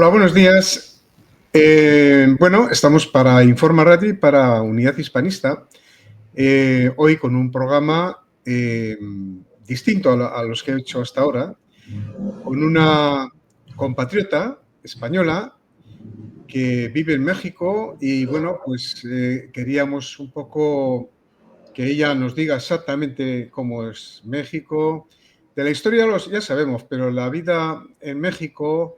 buenos días. Bueno, estamos para Informa Radio y para Unidad Hispanista, hoy con un programa distinto a los que he hecho hasta ahora, con una compatriota española que vive en México y bueno, pues queríamos un poco que ella nos diga exactamente cómo es México. De la historia ya sabemos, pero la vida en México,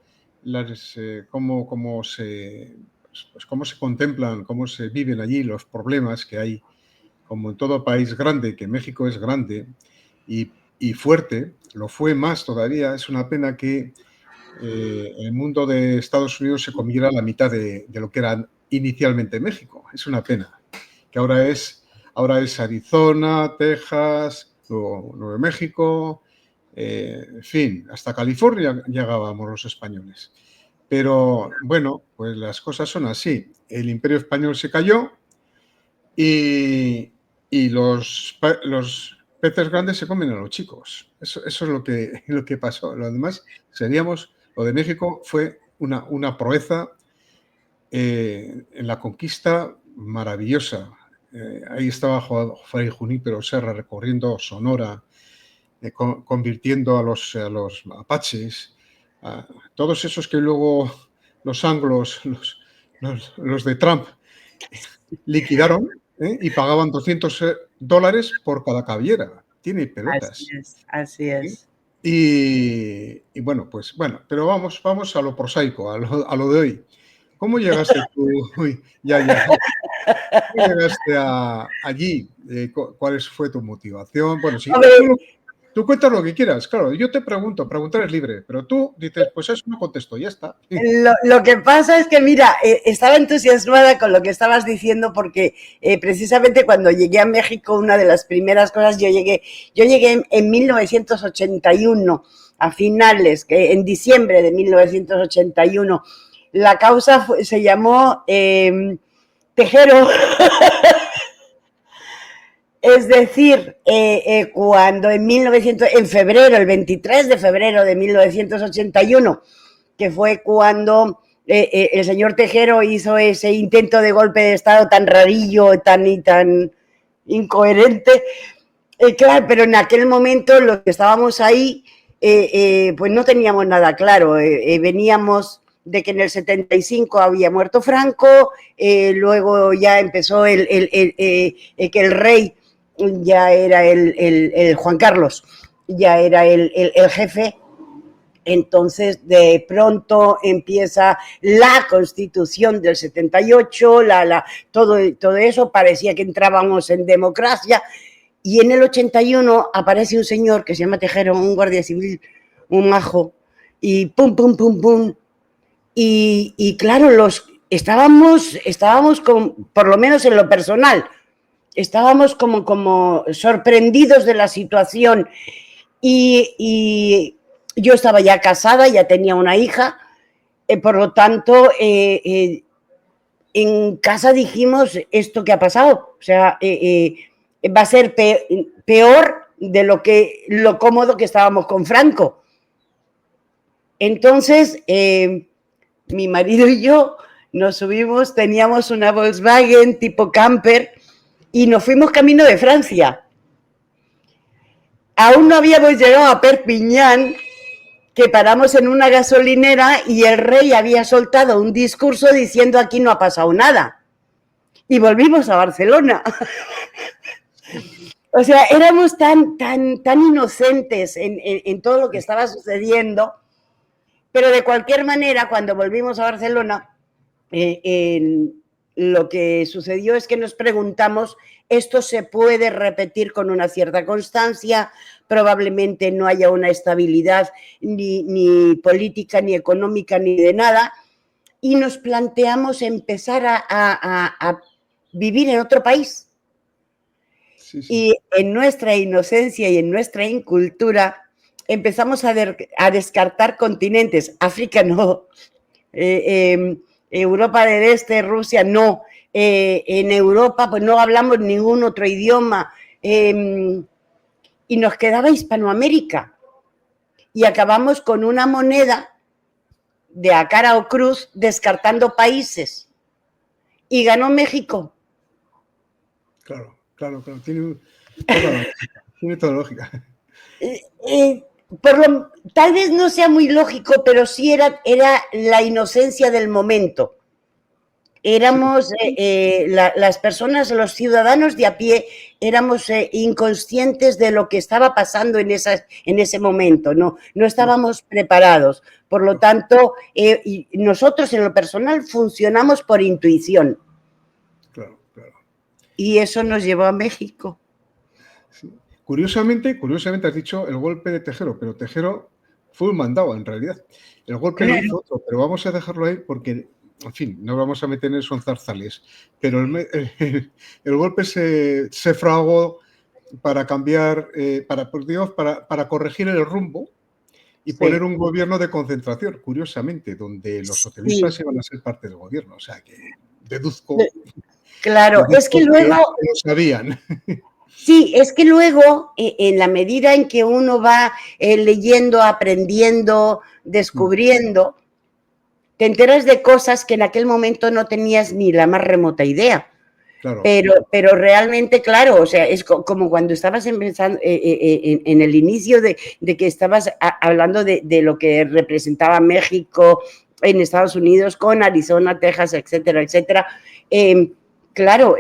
cómo se contemplan, cómo se viven allí, los problemas que hay, como en todo país grande, que México es grande y fuerte, lo fue más todavía. Es una pena que el mundo de Estados Unidos se comiera la mitad de lo que era inicialmente México. Es una pena, que ahora es Arizona, Texas, Nuevo México, en fin, hasta California llegábamos los españoles. Pero bueno, pues las cosas son así. El Imperio Español se cayó y los peces grandes se comen a los chicos. Eso es lo que pasó. Lo demás lo de México fue una proeza en la conquista maravillosa. Ahí estaba Fray Junípero Serra recorriendo Sonora, convirtiendo a los apaches, a todos esos que luego los anglos, los de Trump, liquidaron, y pagaban $200 por cada caballera. Tiene pelotas. Así es. Y bueno, pues bueno, pero vamos a lo prosaico, a lo de hoy. ¿Cómo llegaste tú? ¿Cómo llegaste allí? ¿Cuál fue tu motivación? Bueno, sí, tú cuentas lo que quieras, claro. Yo te preguntar es libre, pero tú dices, pues eso no contesto, ya está. Lo que pasa es que, mira, estaba entusiasmada con lo que estabas diciendo porque precisamente cuando llegué a México, una de las primeras cosas, yo llegué en 1981, a finales, en diciembre de 1981. La causa se llamó Tejero. Es decir, cuando en febrero, el 23 de febrero de 1981, que fue cuando el señor Tejero hizo ese intento de golpe de Estado tan rarillo, tan incoherente. Claro, pero en aquel momento los que estábamos ahí, pues no teníamos nada claro. Veníamos de que en el 75 había muerto Franco, luego ya empezó que el rey ya era el Juan Carlos, ya era el jefe. Entonces, de pronto empieza la Constitución del 78, todo eso, parecía que entrábamos en democracia, y en el 81 aparece un señor que se llama Tejero, un guardia civil, un majo, y pum, pum, pum, pum, y claro, estábamos por lo menos en lo personal, estábamos como sorprendidos de la situación, y yo estaba ya casada, ya tenía una hija, por lo tanto, en casa dijimos esto que ha pasado, o sea, va a ser peor de lo cómodo que estábamos con Franco. Entonces, mi marido y yo nos subimos, teníamos una Volkswagen tipo camper y nos fuimos camino de Francia. Aún no habíamos llegado a Perpiñán, que paramos en una gasolinera y el rey había soltado un discurso diciendo aquí no ha pasado nada. Y volvimos a Barcelona. O sea, éramos tan inocentes en todo lo que estaba sucediendo, pero de cualquier manera, cuando volvimos a Barcelona, lo que sucedió es que nos preguntamos, ¿esto se puede repetir con una cierta constancia? Probablemente no haya una estabilidad ni política, ni económica, ni de nada, y nos planteamos empezar a vivir en otro país. Sí, sí. Y en nuestra inocencia y en nuestra incultura empezamos a descartar continentes. África no, Europa del Este, Rusia no, en Europa pues no hablamos ningún otro idioma, y nos quedaba Hispanoamérica, y acabamos con una moneda de a cara o cruz descartando países. Y ganó México. Claro, claro, claro. Tiene toda la lógica. Tiene toda la lógica. Tal vez no sea muy lógico, pero sí era la inocencia del momento. Éramos las personas, los ciudadanos de a pie, éramos inconscientes de lo que estaba pasando en ese momento, no estábamos preparados. Por lo tanto, y nosotros en lo personal funcionamos por intuición. Claro, claro. Y eso nos llevó a México. Sí. Curiosamente has dicho el golpe de Tejero, pero Tejero fue un mandado en realidad. El golpe lo hizo otro, pero vamos a dejarlo ahí porque, en fin, no vamos a meter en eso en zarzales. Pero el golpe se fraguó para cambiar, para corregir el rumbo y poner un gobierno de concentración, curiosamente, donde los socialistas iban a ser parte del gobierno. O sea que deduzco. Claro, es que luego. Que lo sabían. Sí, es que luego, en la medida en que uno va leyendo, aprendiendo, descubriendo, te enteras de cosas que en aquel momento no tenías ni la más remota idea. Claro. Pero realmente, claro, o sea, es como cuando estabas empezando en el inicio de que estabas hablando de lo que representaba México en Estados Unidos con Arizona, Texas, etcétera, etcétera. Claro,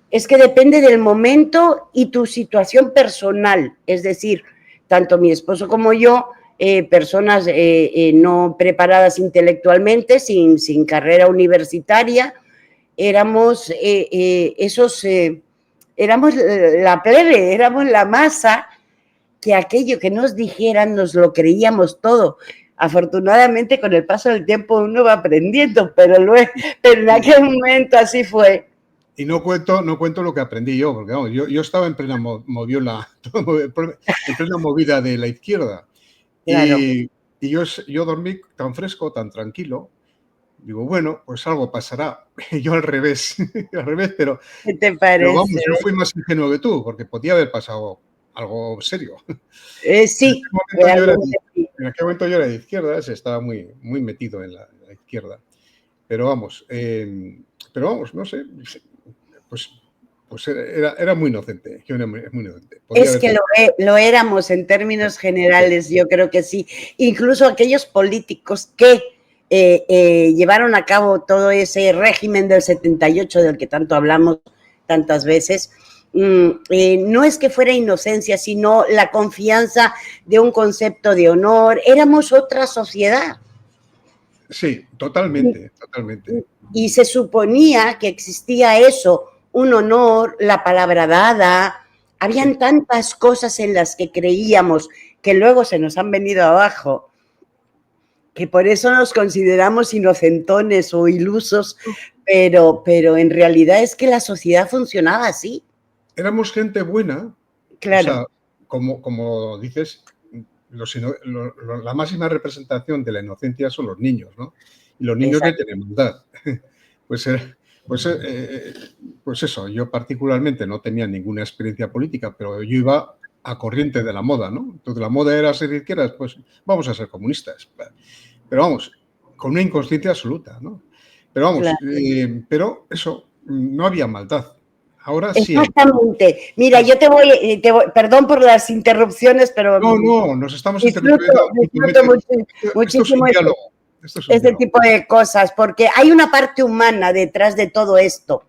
es que depende del momento y tu situación personal. Es decir, tanto mi esposo como yo, personas no preparadas intelectualmente, sin carrera universitaria, éramos éramos la plebe, éramos la masa, que aquello que nos dijeran nos lo creíamos todo. Afortunadamente, con el paso del tiempo uno va aprendiendo, pero en aquel momento así fue. Y no cuento lo que aprendí yo, porque vamos, yo estaba en plena moviola, en plena movida de la izquierda. Claro. Y yo dormí tan fresco, tan tranquilo. Digo, bueno, pues algo pasará. Yo al revés, pero, ¿qué te parece? Pero vamos, yo fui más ingenuo que tú, porque podía haber pasado algo serio. Sí. En aquel momento yo era de izquierdas, estaba muy, muy metido en la izquierda. Pero vamos, no sé, pues era muy inocente. Yo era muy inocente. Es que lo éramos en términos generales, yo creo que sí. Incluso aquellos políticos que llevaron a cabo todo ese régimen del 78 del que tanto hablamos tantas veces, no es que fuera inocencia, sino la confianza de un concepto de honor. Éramos otra sociedad. Sí, totalmente, totalmente. Y se suponía que existía eso, un honor, la palabra dada. Habían tantas cosas en las que creíamos que luego se nos han venido abajo, que por eso nos consideramos inocentones o ilusos, pero en realidad es que la sociedad funcionaba así. Éramos gente buena. Claro. O sea, como dices, la máxima representación de la inocencia son los niños, ¿no? Y los niños no tienen maldad. Pues eso, yo particularmente no tenía ninguna experiencia política, pero yo iba a corriente de la moda, ¿no? Entonces la moda era ser de izquierdas, pues vamos a ser comunistas. Pero vamos, con una inconsciencia absoluta, ¿no? Pero vamos, claro. Pero eso, no había maldad. Ahora sí. Exactamente. Mira, yo te voy, perdón por las interrupciones, pero... No, nos estamos interrumpiendo. Disfruto muchísimo este tipo de cosas, porque hay una parte humana detrás de todo esto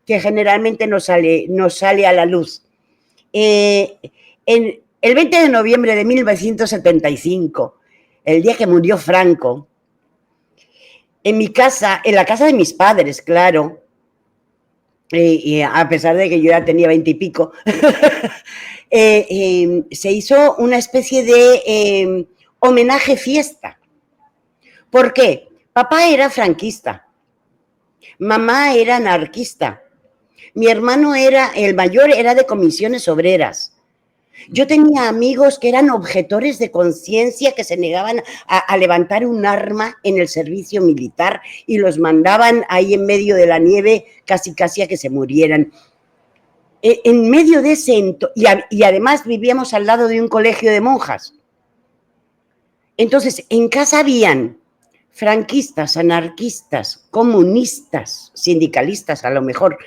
que generalmente nos sale a la luz. El 20 de noviembre de 1975, el día que murió Franco, en mi casa, en la casa de mis padres, claro, y a pesar de que yo ya tenía 20 y pico, se hizo una especie de homenaje fiesta. ¿Por qué? Papá era franquista, mamá era anarquista, mi hermano el mayor era de comisiones obreras. Yo tenía amigos que eran objetores de conciencia, que se negaban a levantar un arma en el servicio militar y los mandaban ahí en medio de la nieve casi a que se murieran. En medio de ese... Y además vivíamos al lado de un colegio de monjas. Entonces, en casa habían franquistas, anarquistas, comunistas, sindicalistas a lo mejor,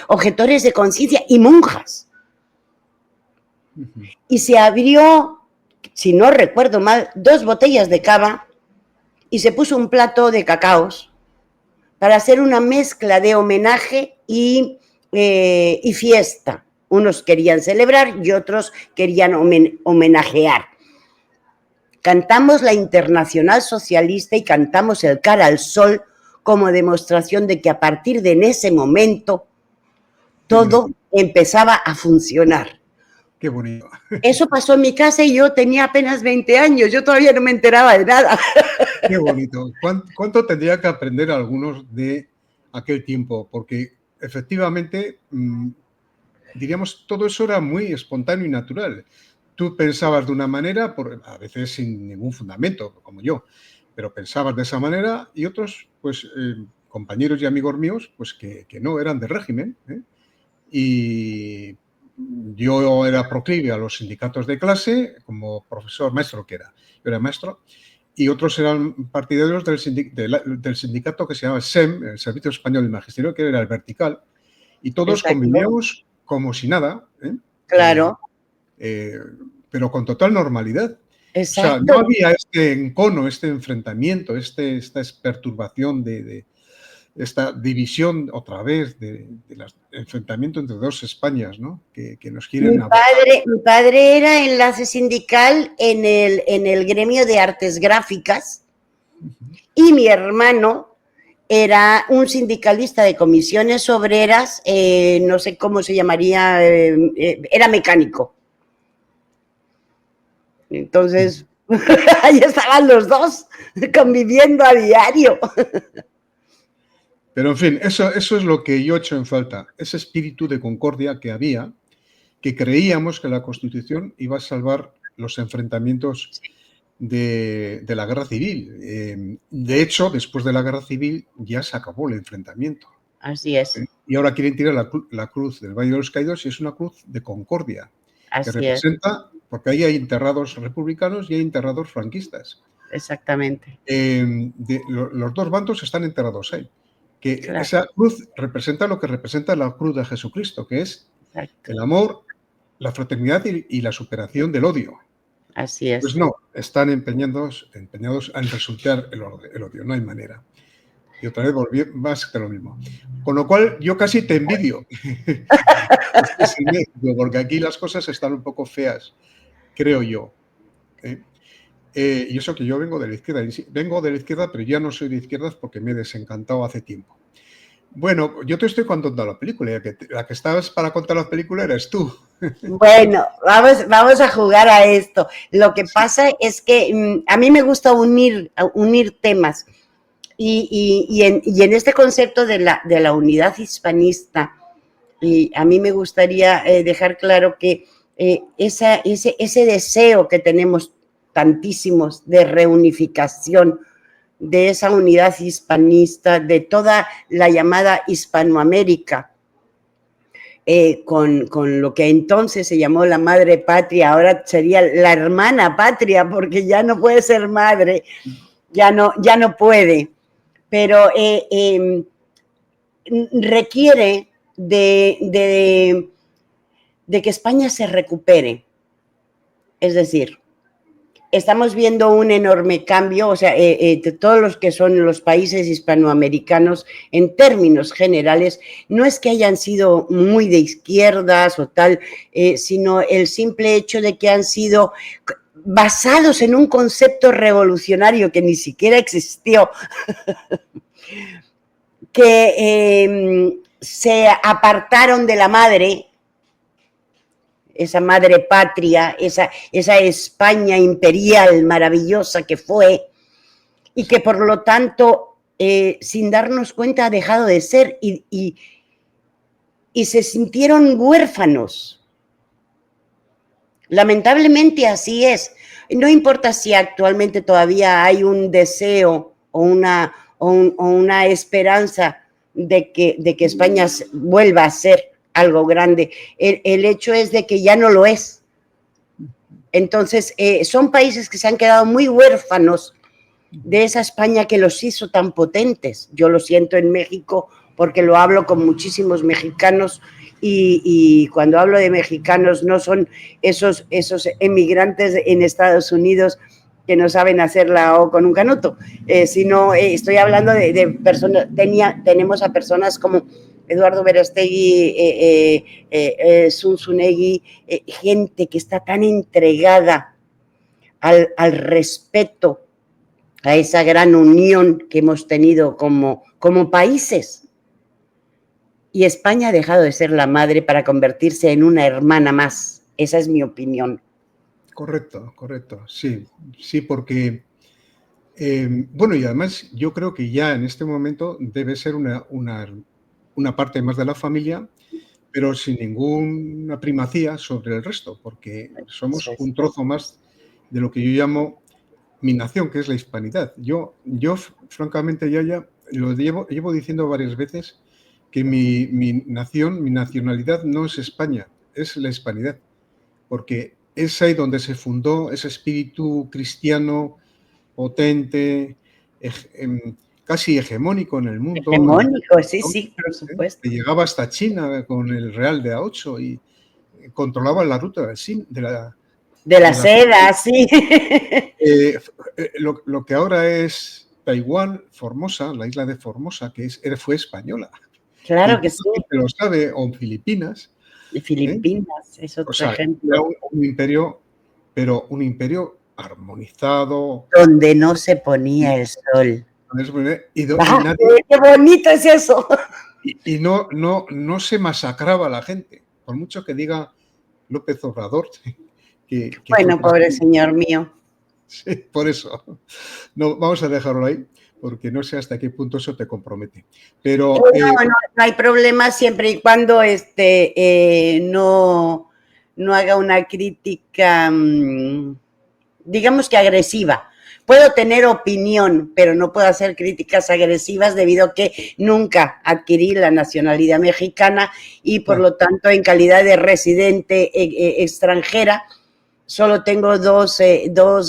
objetores de conciencia y monjas. Y se abrió, si no recuerdo mal, 2 botellas de cava y se puso un plato de cacaos para hacer una mezcla de homenaje y fiesta. Unos querían celebrar y otros querían homenajear. Cantamos la Internacional Socialista y cantamos el Cara al Sol como demostración de que a partir de ese momento todo empezaba a funcionar. Qué bonito. Eso pasó en mi casa y yo tenía apenas 20 años, yo todavía no me enteraba de nada. Qué bonito. ¿Cuánto tendría que aprender algunos de aquel tiempo? Porque efectivamente, diríamos, todo eso era muy espontáneo y natural. Tú pensabas de una manera, a veces sin ningún fundamento, como yo, pero pensabas de esa manera y otros, pues, compañeros y amigos míos, pues que no, eran de régimen, ¿eh? Y yo era proclive a los sindicatos de clase, como profesor, maestro que era. Yo era maestro, y otros eran partidarios del sindicato que se llama SEM, el Servicio Español de Magisterio, que era el vertical, y todos convivíamos como si nada, ¿eh? Claro. Pero con total normalidad. Exacto. O sea, no había este encono, este enfrentamiento, esta perturbación de esta división otra vez del enfrentamiento entre 2 Españas, ¿no? Que nos quieren mi padre era enlace sindical en el gremio de artes gráficas y mi hermano era un sindicalista de comisiones obreras, no sé cómo se llamaría, era mecánico. Entonces, ahí estaban los 2 conviviendo a diario. Pero en fin, eso es lo que yo echo en falta, ese espíritu de concordia que había, que creíamos que la Constitución iba a salvar los enfrentamientos de la guerra civil. De hecho, después de la guerra civil ya se acabó el enfrentamiento. Así es. Y ahora quieren tirar la cruz del Valle de los Caídos y es una cruz de concordia. Así que representa, porque ahí hay enterrados republicanos y hay enterrados franquistas. Exactamente. Los 2 bandos están enterrados ahí. Que claro. Esa cruz representa lo que representa la cruz de Jesucristo, que es el amor, la fraternidad y la superación del odio. Así es. Pues no, están empeñados en resultar el odio, no hay manera. Y otra vez volví más que lo mismo. Con lo cual, yo casi te envidio. Porque aquí las cosas están un poco feas, creo yo. Y eso que yo vengo de la izquierda, pero ya no soy de izquierdas porque me he desencantado hace tiempo. Bueno, yo te estoy contando la película, la que estabas para contar la película eres tú. Bueno, vamos a jugar a esto. Lo que pasa es que a mí me gusta unir temas y en este concepto de la unidad hispanista, y a mí me gustaría dejar claro que ese deseo que tenemos tantísimos de reunificación, de esa unidad hispanista, de toda la llamada Hispanoamérica, con lo que entonces se llamó la madre patria, ahora sería la hermana patria, porque ya no puede ser madre, ya no puede, pero requiere de que España se recupere. Es decir, estamos viendo un enorme cambio, o sea, todos los que son los países hispanoamericanos, en términos generales, no es que hayan sido muy de izquierdas o tal, sino el simple hecho de que han sido basados en un concepto revolucionario que ni siquiera existió, que se apartaron de la madre, esa madre patria, esa España imperial maravillosa que fue, y que por lo tanto, sin darnos cuenta, ha dejado de ser y se sintieron huérfanos. Lamentablemente así es. No importa si actualmente todavía hay un deseo o una esperanza de que España vuelva a ser algo grande. El hecho es de que ya no lo es. Entonces, son países que se han quedado muy huérfanos de esa España que los hizo tan potentes. Yo lo siento en México porque lo hablo con muchísimos mexicanos y cuando hablo de mexicanos no son esos emigrantes en Estados Unidos que no saben hacer la O con un canuto, sino estoy hablando de personas, tenemos a personas como Eduardo Verástegui, Zunzunegui, gente que está tan entregada al respeto, a esa gran unión que hemos tenido como países. Y España ha dejado de ser la madre para convertirse en una hermana más. Esa es mi opinión. Correcto, sí, porque, bueno, y además yo creo que ya en este momento debe ser una parte más de la familia, pero sin ninguna primacía sobre el resto, porque somos un trozo más de lo que yo llamo mi nación, que es la hispanidad. Yo francamente, ya lo llevo diciendo varias veces que mi nacionalidad no es España, es la hispanidad, porque es ahí donde se fundó ese espíritu cristiano potente, casi hegemónico en el mundo. Hegemónico, sí, por supuesto. Que llegaba hasta China con el Real de A8 y controlaba la ruta de la seda, sí. Lo que ahora es Taiwán, Formosa, la isla de Formosa, fue española. Claro que sí. Lo sabe, o Filipinas. Filipinas, es otro ejemplo. Era un imperio, pero un imperio armonizado. Donde no se ponía el sol. ¡Qué bonito es eso! Y no se masacraba a la gente, por mucho que diga López Obrador. Bueno, pobre señor mío. Sí, por eso. No, vamos a dejarlo ahí, porque no sé hasta qué punto eso te compromete. Pero no hay problema siempre y cuando no haga una crítica, digamos que agresiva. Puedo tener opinión, pero no puedo hacer críticas agresivas debido a que nunca adquirí la nacionalidad mexicana y por lo tanto en calidad de residente extranjera solo tengo dos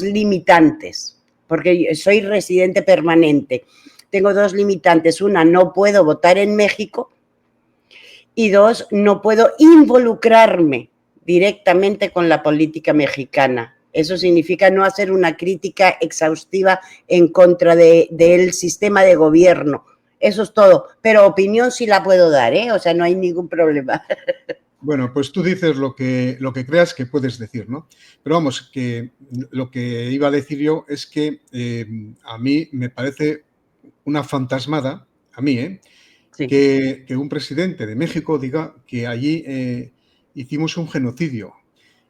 limitantes, porque soy residente permanente. Tengo dos limitantes. Una, no puedo votar en México y dos, no puedo involucrarme directamente con la política mexicana. Eso significa no hacer una crítica exhaustiva en contra del sistema de gobierno. Eso es todo. Pero opinión sí la puedo dar, ¿eh? O sea, no hay ningún problema. Bueno, pues tú dices lo que creas que puedes decir, ¿no? Pero vamos, que lo que iba a decir yo es que a mí me parece una fantasmada, a mí, sí, que un presidente de México diga que allí hicimos un genocidio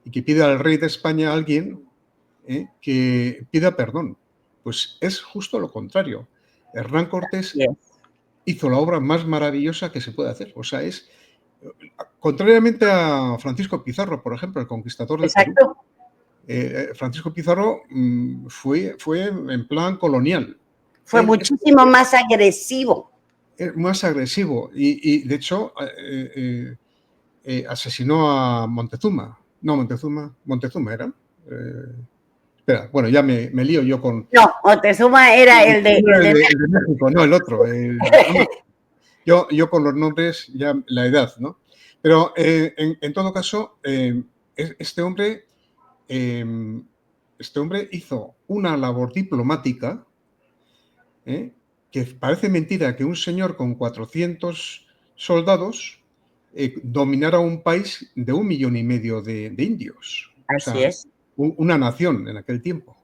y que pida al rey de España a alguien que pida perdón. Pues es justo lo contrario. Hernán Cortés hizo la obra más maravillosa que se puede hacer. O sea, es... Contrariamente a Francisco Pizarro, por ejemplo, el conquistador del Perú, Francisco Pizarro fue en plan colonial. Fue muchísimo más agresivo. Más agresivo. Y de hecho, asesinó a Montezuma. No, Montezuma era. Espera, bueno, ya me lío yo con... No, Montezuma era el de México, no, el otro. Yo con los nombres, ya la edad, ¿no? Pero en todo caso, este hombre hizo una labor diplomática que parece mentira que un señor con 400 soldados dominara un país de 1,5 millones de indios. Así, o sea, es. Una nación en aquel tiempo.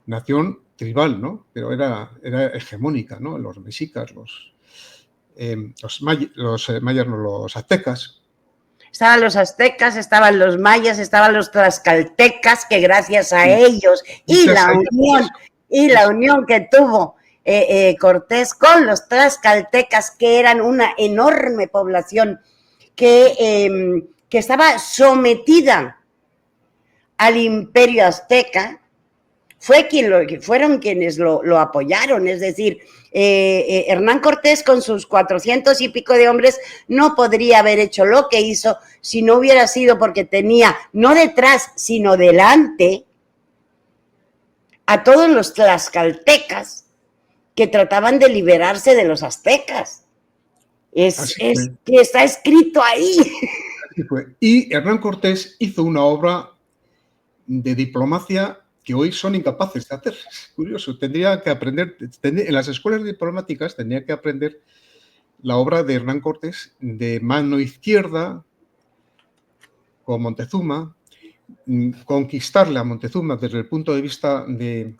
Nación tribal, ¿no? Pero era hegemónica, ¿no? Los mexicas, los mayas, no, los aztecas. Estaban los aztecas, estaban los mayas, estaban los tlaxcaltecas, que gracias a ellos y la unión que tuvo Cortés con los tlaxcaltecas, que eran una enorme población que estaba sometida al imperio azteca, fueron quienes lo apoyaron. Es decir, Hernán Cortés con sus 400 y pico de hombres no podría haber hecho lo que hizo si no hubiera sido porque tenía, no detrás, sino delante, a todos los tlaxcaltecas que trataban de liberarse de los aztecas. Es que está escrito ahí. Así fue. Y Hernán Cortés hizo una obra de diplomacia que hoy son incapaces de hacer. Es curioso, tendría que aprender, en las escuelas diplomáticas tendría que aprender la obra de Hernán Cortés de mano izquierda con Montezuma, conquistarle a Montezuma desde el punto de vista de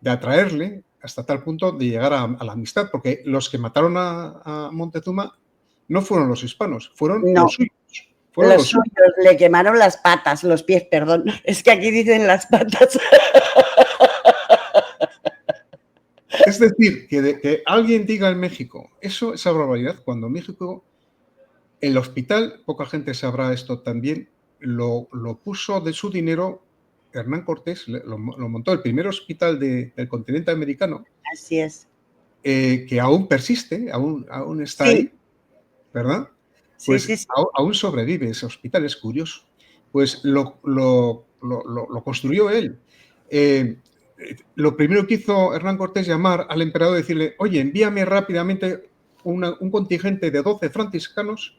atraerle hasta tal punto de llegar a la amistad, porque los que mataron a Montezuma no fueron los hispanos, fueron los suyos. Los suyos le quemaron las patas, los pies, perdón. Es que aquí dicen las patas. Es decir, que alguien diga en México, esa barbaridad, cuando en México, el hospital, poca gente sabrá esto también, lo puso de su dinero Hernán Cortés, lo montó el primer hospital del continente americano. Así es. Que aún persiste, aún está ahí, ¿verdad? Pues sí. Aún sobrevive ese hospital, es curioso. Pues lo construyó él. Lo primero que hizo Hernán Cortés, llamar al emperador y decirle, oye, envíame rápidamente un contingente de 12 franciscanos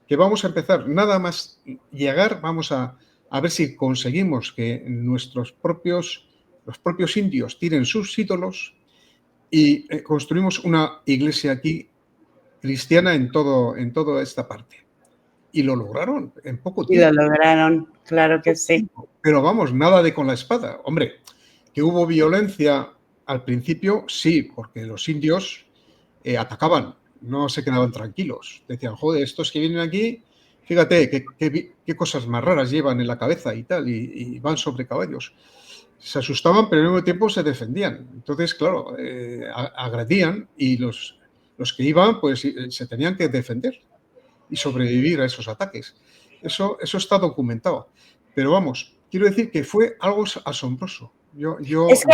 que vamos a empezar, nada más llegar, vamos a ver si conseguimos que los propios indios tiren sus ídolos y construimos una iglesia aquí cristiana en toda esta parte. Y lo lograron en poco tiempo. Y lo lograron, claro que sí. Pero vamos, nada de con la espada. Hombre, que hubo violencia al principio, sí, porque los indios atacaban, no se quedaban tranquilos. Decían, joder, estos que vienen aquí, fíjate qué cosas más raras llevan en la cabeza y tal, y van sobre caballos. Se asustaban, pero al mismo tiempo se defendían. Entonces, claro, agredían y los que iban, pues se tenían que defender y sobrevivir a esos ataques. Eso está documentado. Pero vamos, quiero decir que fue algo asombroso. Es que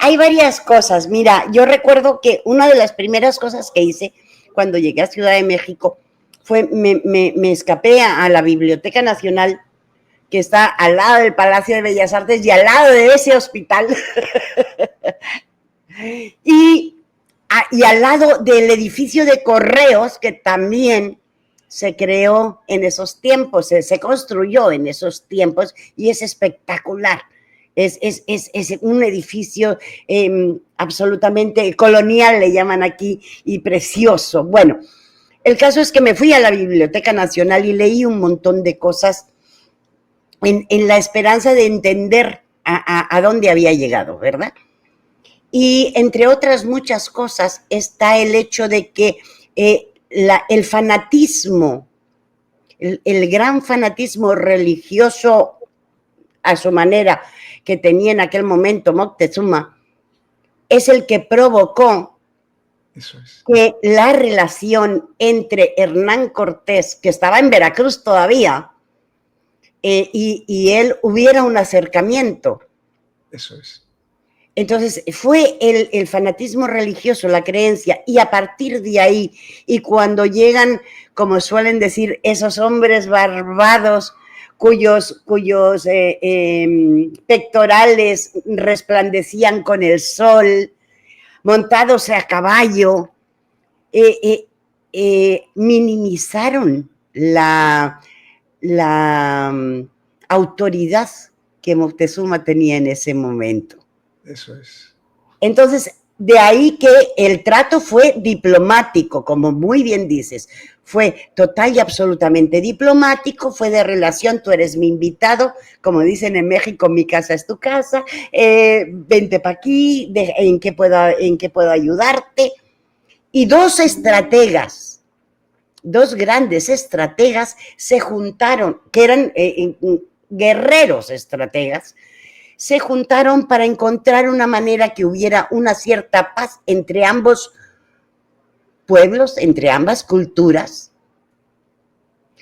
hay varias cosas. Mira, yo recuerdo que una de las primeras cosas que hice cuando llegué a Ciudad de México fue, me escapé a la Biblioteca Nacional, que está al lado del Palacio de Bellas Artes y al lado de ese hospital. y al lado del edificio de correos, que también se creó en esos tiempos, se construyó en esos tiempos y es espectacular. Es un edificio absolutamente colonial, le llaman aquí, y precioso. Bueno, el caso es que me fui a la Biblioteca Nacional y leí un montón de cosas en la esperanza de entender a dónde había llegado, ¿verdad? Y entre otras muchas cosas está el hecho de que el fanatismo, el gran fanatismo religioso a su manera que tenía en aquel momento Moctezuma, es el que provocó que la relación entre Hernán Cortés, que estaba en Veracruz todavía, y él hubiera un acercamiento. Eso es. Entonces fue el fanatismo religioso, la creencia, y a partir de ahí, y cuando llegan, como suelen decir, esos hombres barbados cuyos pectorales resplandecían con el sol, montados a caballo, minimizaron la autoridad que Moctezuma tenía en ese momento. Eso es. Entonces, de ahí que el trato fue diplomático, como muy bien dices, fue total y absolutamente diplomático, fue de relación, tú eres mi invitado, como dicen en México, mi casa es tu casa, vente para aquí, ¿en qué puedo ayudarte? Y dos grandes estrategas se juntaron, que eran guerreros estrategas, se juntaron para encontrar una manera que hubiera una cierta paz entre ambos pueblos, entre ambas culturas.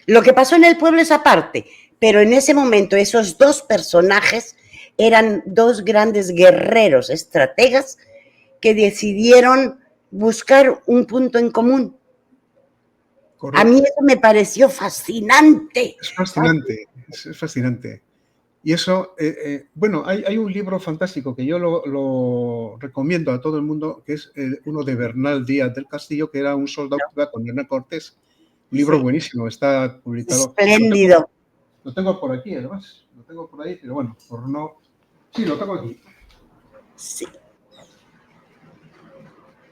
Lo que pasó en el pueblo es aparte, pero en ese momento esos dos personajes eran dos grandes guerreros, estrategas, que decidieron buscar un punto en común. Correcto. A mí eso me pareció fascinante. Es fascinante, es fascinante. Y eso, bueno, hay un libro fantástico que yo lo recomiendo a todo el mundo, que es uno de Bernal Díaz del Castillo, que era un soldado que iba con Hernán Cortés. Un libro Sí, buenísimo, está publicado. espléndido. Lo tengo por aquí, además. Lo tengo por ahí, pero bueno, por no... Sí, lo tengo aquí. Sí.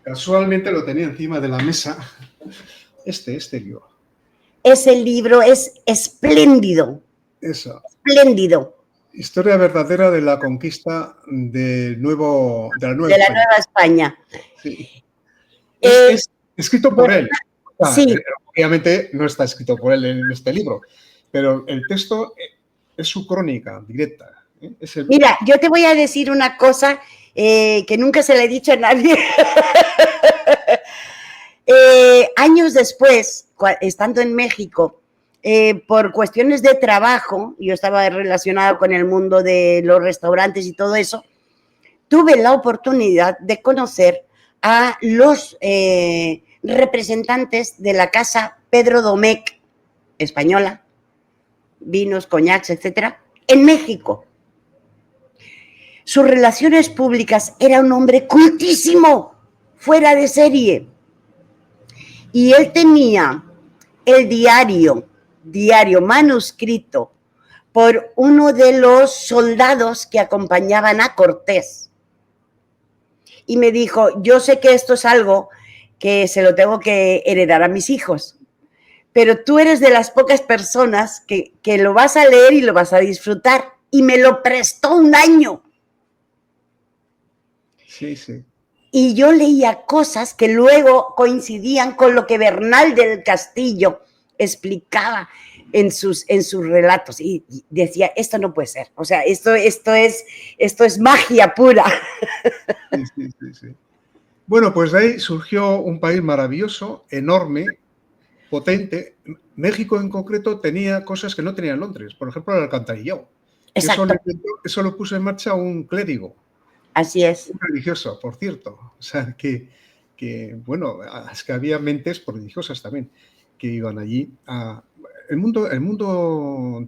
Casualmente lo tenía encima de la mesa. Este libro. Ese libro es espléndido. Eso. Espléndido. Historia verdadera de la conquista de la Nueva De la España. Nueva España. Sí. Es escrito por él. Sí. Obviamente no está escrito por él en este libro, pero el texto es su crónica directa. Mira, yo te voy a decir una cosa que nunca se le he dicho a nadie. Años después, estando en México, por cuestiones de trabajo, yo estaba relacionado con el mundo de los restaurantes y todo eso, tuve la oportunidad de conocer a los representantes de la casa Pedro Domecq, española, vinos, coñacs, etcétera, en México. Sus relaciones públicas, era un hombre cultísimo, fuera de serie. Y él tenía el diario manuscrito por uno de los soldados que acompañaban a Cortés. Y me dijo, yo sé que esto es algo que se lo tengo que heredar a mis hijos, pero tú eres de las pocas personas que lo vas a leer y lo vas a disfrutar. Y me lo prestó un año. Sí, sí. Y yo leía cosas que luego coincidían con lo que Bernal del Castillo explicaba en sus relatos. Y decía, esto no puede ser. O sea, esto es magia pura. Sí. Bueno, pues de ahí surgió un país maravilloso, enorme, potente. México en concreto tenía cosas que no tenía Londres. Por ejemplo, el alcantarillado. Exacto. Eso lo puso en marcha un clérigo. Así es. Un religioso, por cierto. O sea, que bueno, es que había mentes religiosas también que iban allí. El mundo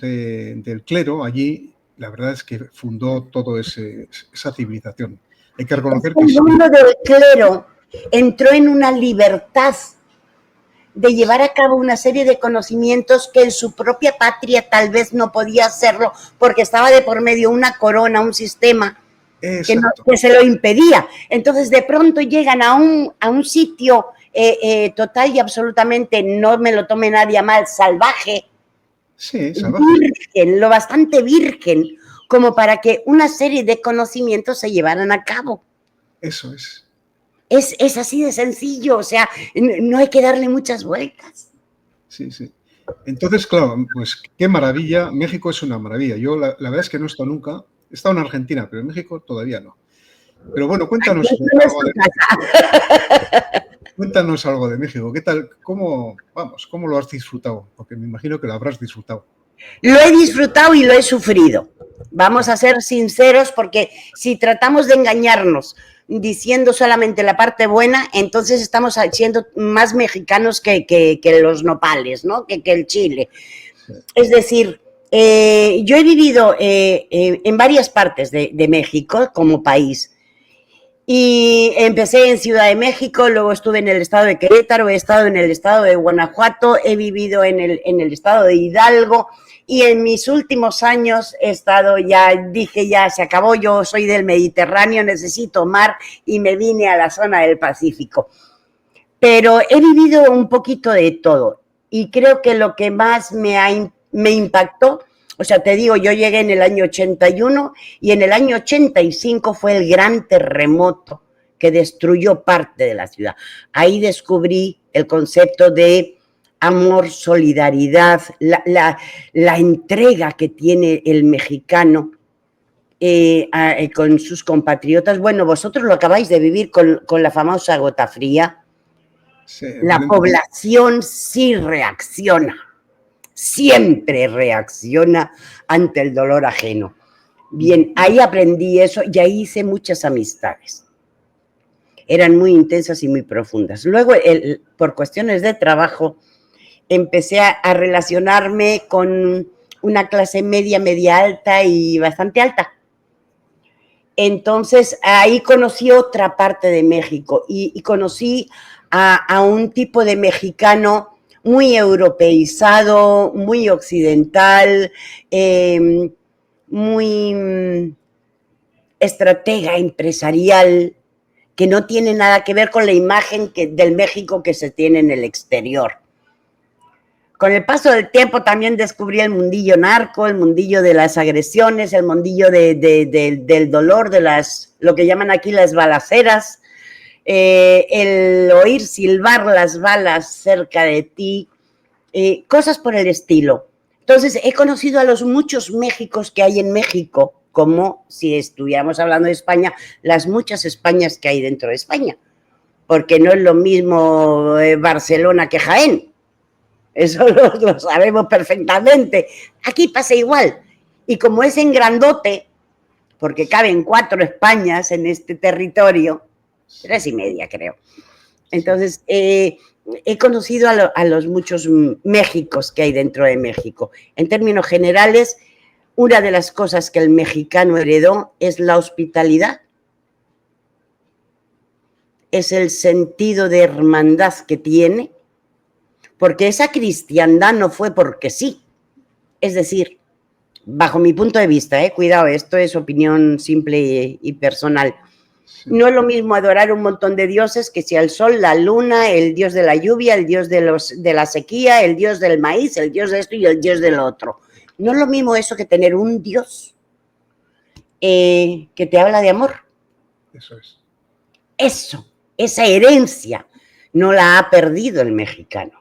del clero allí, la verdad es que fundó toda esa civilización. Hay que reconocer que el mundo del clero entró en una libertad de llevar a cabo una serie de conocimientos que en su propia patria tal vez no podía hacerlo porque estaba de por medio una corona, un sistema que se lo impedía. Entonces de pronto llegan a un sitio total y absolutamente, no me lo tome nadie a mal, salvaje, sí, salvaje, virgen, lo bastante virgen como para que una serie de conocimientos se llevaran a cabo. Eso es. Es así de sencillo, o sea, no hay que darle muchas vueltas. Sí. Entonces, claro, pues qué maravilla. México es una maravilla. Yo la verdad es que no he estado nunca. He estado en Argentina, pero en México todavía no. Pero bueno, cuéntanos algo de México. ¿Qué tal? ¿Cómo lo has disfrutado? Porque me imagino que lo habrás disfrutado. Lo he disfrutado y lo he sufrido. Vamos a ser sinceros, porque si tratamos de engañarnos diciendo solamente la parte buena, entonces estamos siendo más mexicanos que los nopales, ¿no? Que el chile. Sí. Es decir, yo he vivido en varias partes de México como país. Y empecé en Ciudad de México, luego estuve en el estado de Querétaro, he estado en el estado de Guanajuato, he vivido en el estado de Hidalgo, y en mis últimos años he estado, dije ya se acabó, yo soy del Mediterráneo, necesito mar, y me vine a la zona del Pacífico. Pero he vivido un poquito de todo, y creo que lo que más me impactó, o sea, te digo, yo llegué en el año 81 y en el año 85 fue el gran terremoto que destruyó parte de la ciudad. Ahí descubrí el concepto de amor, solidaridad, la entrega que tiene el mexicano con sus compatriotas. Bueno, vosotros lo acabáis de vivir con la famosa gota fría. Sí, la población sí reacciona. Siempre reacciona ante el dolor ajeno. Bien, ahí aprendí eso y ahí hice muchas amistades. Eran muy intensas y muy profundas. Luego, por cuestiones de trabajo, empecé a relacionarme con una clase media, media alta y bastante alta. Entonces, ahí conocí otra parte de México y conocí a un tipo de mexicano muy europeizado, muy occidental, muy estratega empresarial, que no tiene nada que ver con la imagen del México que se tiene en el exterior. Con el paso del tiempo también descubrí el mundillo narco, el mundillo de las agresiones, el mundillo del dolor, de lo que llaman aquí las balaceras, el oír silbar las balas cerca de ti, cosas por el estilo. Entonces, he conocido a los muchos Méxicos que hay en México, como si estuviéramos hablando de España, las muchas Españas que hay dentro de España, porque no es lo mismo Barcelona que Jaén. Eso lo sabemos perfectamente. Aquí pasa igual. Y como es en grandote, porque caben 4 Españas en este territorio, 3 y media creo. Entonces, he conocido a los muchos Méxicos que hay dentro de México. En términos generales, una de las cosas que el mexicano heredó es la hospitalidad. Es el sentido de hermandad que tiene, porque esa cristiandad no fue porque sí. Es decir, bajo mi punto de vista, cuidado, esto es opinión simple y personal. Sí. No es lo mismo adorar un montón de dioses que si el sol, la luna, el dios de la lluvia, el dios de la sequía, el dios del maíz, el dios de esto y el dios del otro. No es lo mismo eso que tener un dios que te habla de amor. Eso es. Eso, esa herencia no la ha perdido el mexicano.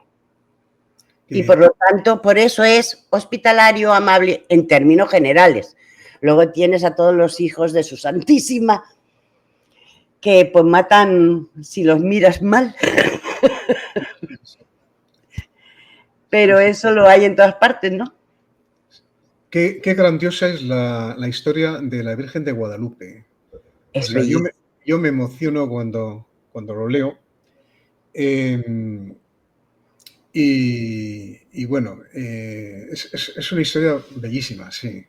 Y por lo tanto, por eso es hospitalario, amable, en términos generales. Luego tienes a todos los hijos de su Santísima, que pues matan si los miras mal. Pero eso lo hay en todas partes, ¿no? Qué grandiosa es la historia de la Virgen de Guadalupe. O sea, yo me emociono cuando lo leo. Y bueno, es una historia bellísima, sí.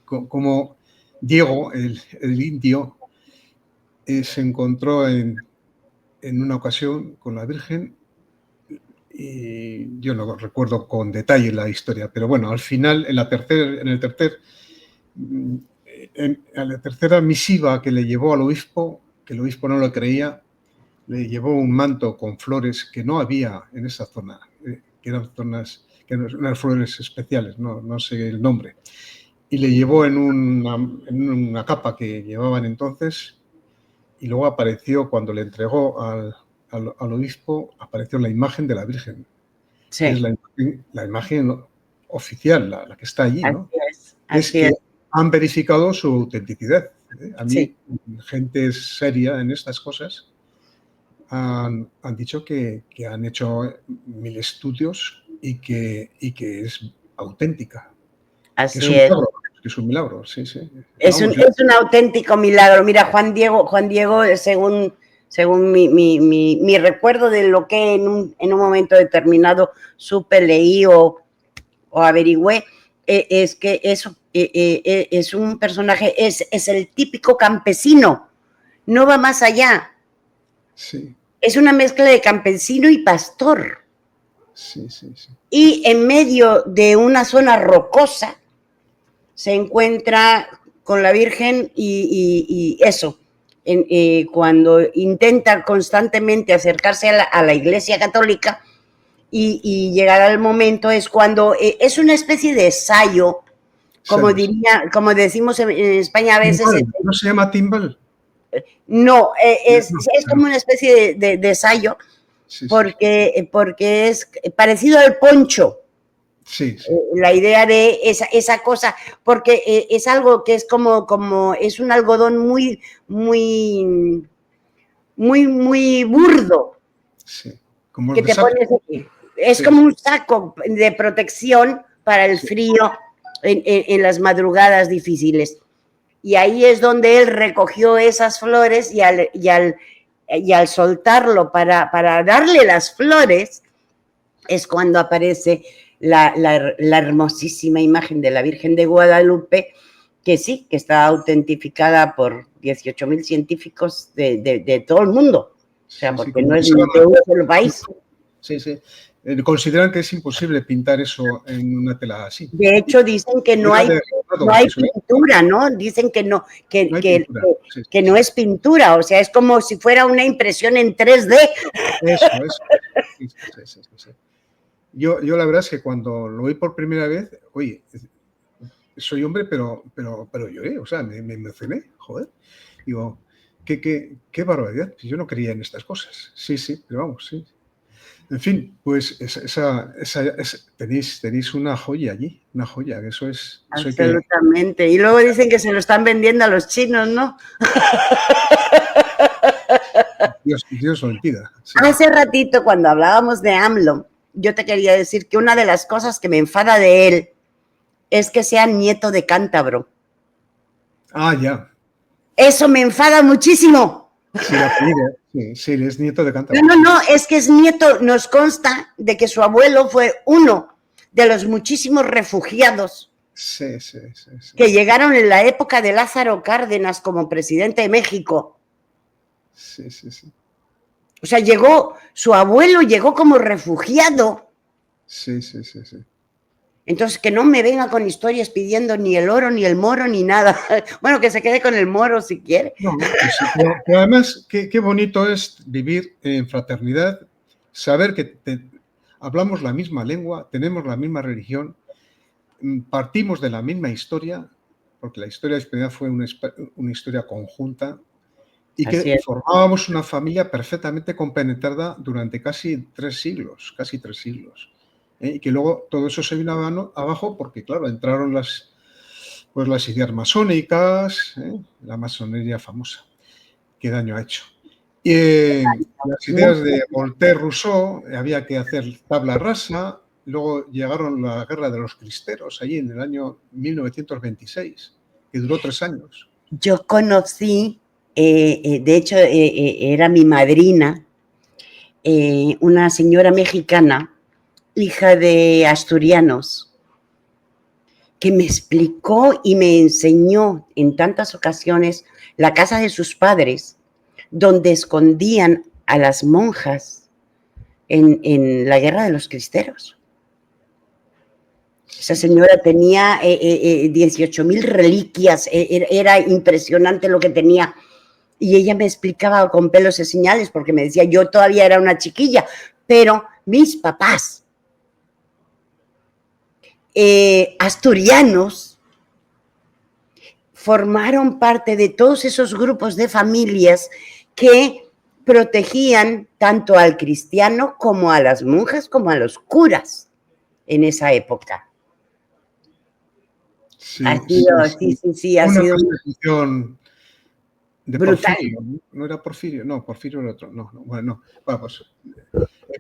Como Diego, el indio, se encontró en una ocasión con la Virgen, y yo no recuerdo con detalle la historia, pero bueno, al final, en la tercera misiva que le llevó al obispo, que el obispo no lo creía, le llevó un manto con flores que no había en esa zona, que eran unas flores especiales, no sé el nombre, y le llevó en una capa que llevaban entonces, y luego apareció, cuando le entregó al obispo, apareció la imagen de la Virgen. Sí. Es la imagen oficial, la que está allí, ¿no? Así es. Han verificado su autenticidad. A mí, sí, gente seria en estas cosas han dicho que han hecho 1000 estudios y que es auténtica. Así es un milagro, sí. Es un auténtico milagro. Mira, Juan Diego, según mi recuerdo de lo que en un momento determinado supe, leí o averigüé, es que eso es un personaje, es el típico campesino, no va más allá. Sí. Es una mezcla de campesino y pastor. Sí. Y en medio de una zona rocosa se encuentra con la Virgen y eso. Cuando intenta constantemente acercarse a la Iglesia Católica y llegar al momento es cuando es una especie de ensayo, como decimos en España a veces. ¿No se llama timbal? No, es como una especie de ensayo, porque es parecido al poncho. Sí. La idea de esa cosa, porque es algo que es como es un algodón muy burdo. Sí. Como que te pones aquí. Es como un saco de protección para el frío en las madrugadas difíciles. Y ahí es donde él recogió esas flores y al soltarlo para darle las flores, es cuando aparece la hermosísima imagen de la Virgen de Guadalupe, que sí, que está autentificada por 18.000 científicos de todo el mundo. O sea, Sí, porque no es de un solo país. Sí, sí. Consideran que es imposible pintar eso en una tela así. De hecho, dicen que no hay pintura, ¿no? Dicen que no, que no es pintura, o sea, es como si fuera una impresión en 3D. Eso. Sí. Yo la verdad es que cuando lo vi por primera vez, oye, soy hombre, pero lloré, o sea, me emocioné, joder. Digo, qué barbaridad, yo no creía en estas cosas. Sí, pero vamos, sí. En fin, pues tenéis una joya allí, una joya, que eso es... Absolutamente. Y luego dicen que se lo están vendiendo a los chinos, ¿no? Dios lo impida. Sí. Hace ratito, cuando hablábamos de AMLO, yo te quería decir que una de las cosas que me enfada de él es que sea nieto de cántabro. Ah, ya. Eso me enfada muchísimo. Sí, es nieto de cántabro. No, es que es nieto, nos consta de que su abuelo fue uno de los muchísimos refugiados que llegaron en la época de Lázaro Cárdenas como presidente de México. Sí. O sea, su abuelo llegó como refugiado. Sí. Entonces, que no me venga con historias pidiendo ni el oro, ni el moro, ni nada. Bueno, que se quede con el moro si quiere. No, pero además, qué bonito es vivir en fraternidad, saber que hablamos la misma lengua, tenemos la misma religión, partimos de la misma historia, porque la historia de España fue una historia conjunta, y que formábamos una familia perfectamente compenetrada durante casi 3 siglos. Y que luego todo eso se vino abajo porque, claro, entraron las ideas masónicas, la masonería famosa. ¿Qué daño ha hecho? Las ideas de Voltaire, Rousseau, había que hacer tabla rasa. Luego llegaron la guerra de los cristeros, allí en el año 1926, que duró 3 años. Yo conocí, de hecho, era mi madrina, una señora mexicana, hija de asturianos, que me explicó y me enseñó en tantas ocasiones la casa de sus padres, donde escondían a las monjas en la guerra de los cristeros. Esa señora tenía 18.000 reliquias, era impresionante lo que tenía. Y ella me explicaba con pelos y señales, porque me decía, yo todavía era una chiquilla, pero mis papás, asturianos, formaron parte de todos esos grupos de familias que protegían tanto al cristiano como a las monjas, como a los curas en esa época. Sí, ha sido una persecución de brutal. Porfirio, ¿no era Porfirio? No, Porfirio era otro. No, bueno, vamos.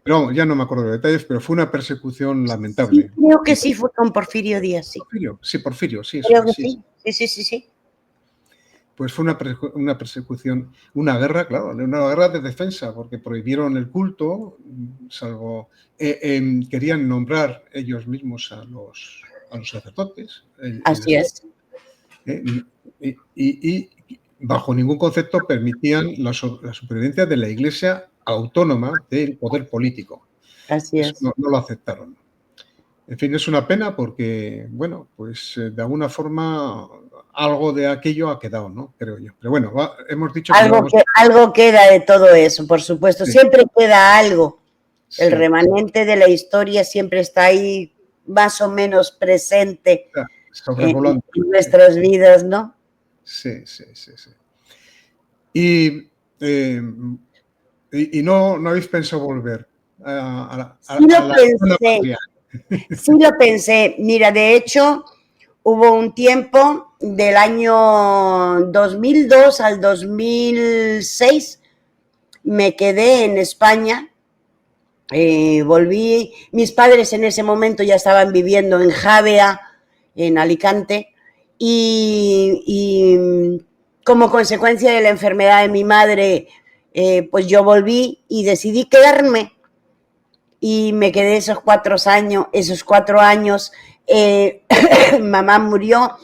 Pero ya no me acuerdo de detalles, pero fue una persecución lamentable. Sí, creo que sí fue con Porfirio Díaz, sí. Porfirio, sí. Creo que sí. Pues fue una persecución, una guerra, claro, una guerra de defensa, porque prohibieron el culto, salvo querían nombrar ellos mismos a los sacerdotes. Así es. Y bajo ningún concepto permitían la supervivencia de la Iglesia autónoma del poder político. Así es. No lo aceptaron. En fin, es una pena porque, bueno, pues de alguna forma algo de aquello ha quedado, ¿no? Creo yo. Pero bueno, hemos dicho que algo queda de todo eso, por supuesto. Sí. Siempre queda algo. El remanente de la historia siempre está ahí más o menos presente en nuestras vidas, ¿no? Sí. Y no habéis pensado volver Sí lo pensé. Mira, de hecho, hubo un tiempo del año 2002 al 2006, me quedé en España, volví. Mis padres en ese momento ya estaban viviendo en Javea, en Alicante, y como consecuencia de la enfermedad de mi madre, pues yo volví y decidí quedarme. y me quedé esos 4 años. Mamá murió,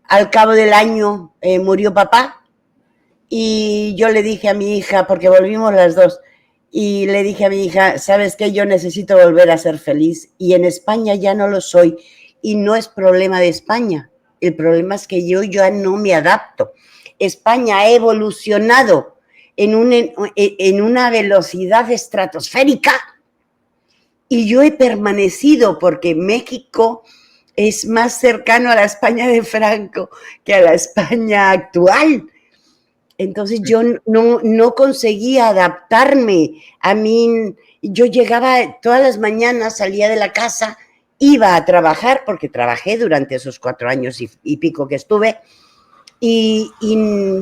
al cabo del año murió papá, y yo le dije a mi hija, porque volvimos las dos, y le dije a mi hija, ¿sabes qué? Yo necesito volver a ser feliz, y en España ya no lo soy, y no es problema de España, el problema es que yo ya no me adapto. España ha evolucionado en una velocidad estratosférica, y yo he permanecido porque México es más cercano a la España de Franco que a la España actual. Entonces yo no conseguía adaptarme. A mí, yo llegaba todas las mañanas, salía de la casa, iba a trabajar, porque trabajé durante esos 4 años y pico que estuve, y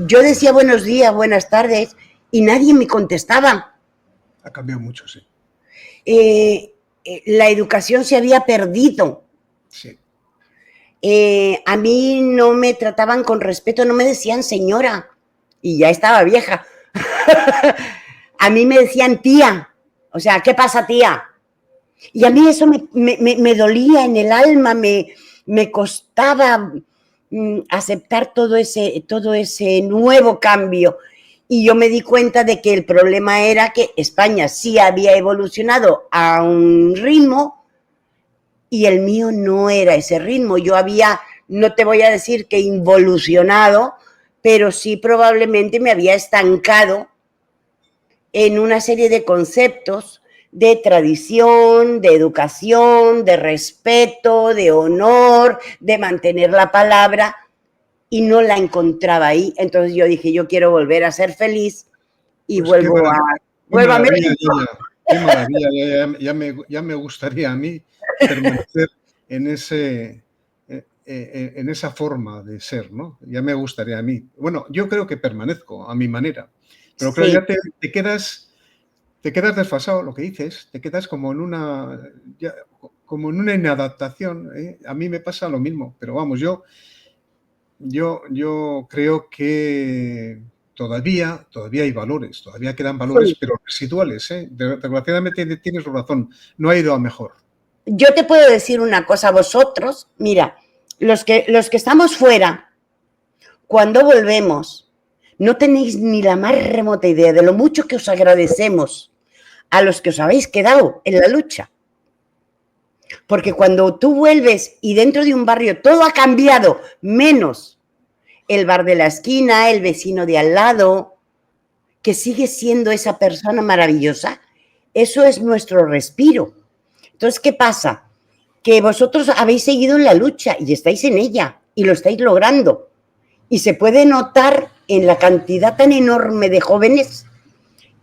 yo decía buenos días, buenas tardes, y nadie me contestaba. Ha cambiado mucho, sí. La educación se había perdido. Sí. A mí no me trataban con respeto, no me decían señora, y ya estaba vieja. A mí me decían tía, o sea, ¿qué pasa, tía? Y a mí eso me dolía en el alma, me costaba aceptar todo ese nuevo cambio. Y yo me di cuenta de que el problema era que España sí había evolucionado a un ritmo y el mío no era ese ritmo. Yo había, no te voy a decir que involucionado, pero sí probablemente me había estancado en una serie de conceptos de tradición, de educación, de respeto, de honor, de mantener la palabra, y no la encontraba ahí. Entonces yo dije, yo quiero volver a ser feliz y Pues vuelvo a México. qué maravilla, ya me gustaría a mí permanecer en esa forma de ser, ¿no? Ya me gustaría a mí. Bueno, yo creo que permanezco a mi manera, pero claro, Sí. ya te quedas desfasado, lo que dices, te quedas como en una inadaptación, ¿eh? A mí me pasa lo mismo, pero vamos, yo creo que todavía hay valores, todavía quedan valores, Sí. pero residuales, ¿eh? Desgraciadamente tienes razón, no ha ido a mejor. Yo te puedo decir una cosa, vosotros, mira, los que estamos fuera, cuando volvemos, no tenéis ni la más remota idea de lo mucho que os agradecemos a los que os habéis quedado en la lucha. Porque cuando tú vuelves y dentro de un barrio todo ha cambiado, menos el bar de la esquina, el vecino de al lado, que sigue siendo esa persona maravillosa, eso es nuestro respiro. Entonces, ¿qué pasa? Que vosotros habéis seguido en la lucha y estáis en ella y lo estáis logrando. Y se puede notar en la cantidad tan enorme de jóvenes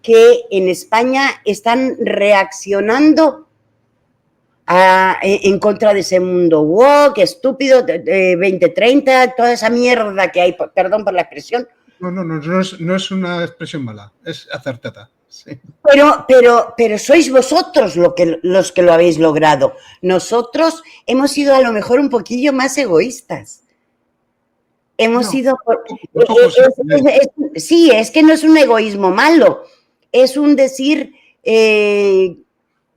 que en España están reaccionando en contra de ese mundo woke, estúpido, 2030, toda esa mierda que hay, perdón por la expresión. No es una expresión mala, es acertada. Sí. Pero sois vosotros los que lo habéis logrado. Nosotros hemos sido a lo mejor un poquillo más egoístas. Hemos sido... sí, es que no es un egoísmo malo, es un decir,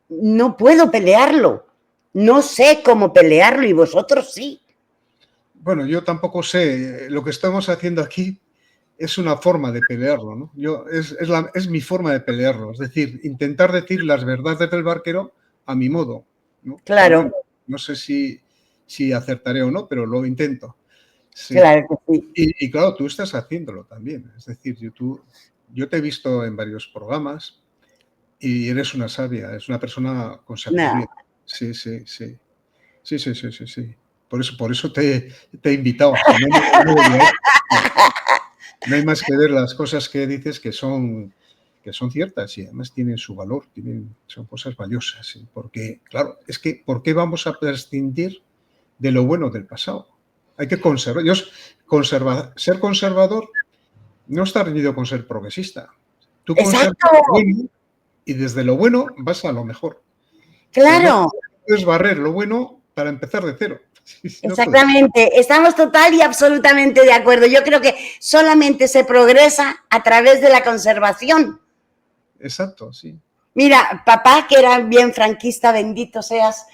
no puedo pelearlo, no sé cómo pelearlo y vosotros sí. Bueno, yo tampoco sé, lo que estamos haciendo aquí es una forma de pelearlo, ¿no? Es mi forma de pelearlo, es decir, intentar decir las verdades del barquero a mi modo, ¿no? Claro. Bueno, no sé si acertaré o no, pero lo intento. Sí. Claro que sí. Y claro, tú estás haciéndolo también, es decir, yo te he visto en varios programas y eres una sabia, es una persona con sabiduría. No. Sí. Sí. Por eso te he invitado. Si no hay más que ver las cosas que dices que son ciertas y además tienen su valor, son cosas valiosas. ¿Sí? Porque, claro, es que ¿por qué vamos a prescindir de lo bueno del pasado? Hay que conservar. Ser conservador no está reñido con ser progresista. Tú conservas lo bueno y desde lo bueno vas a lo mejor. Claro. No puedes barrer lo bueno para empezar de cero. Exactamente, estamos total y absolutamente de acuerdo. Yo creo que solamente se progresa a través de la conservación. Exacto, sí. Mira, papá, que era bien franquista, bendito seas.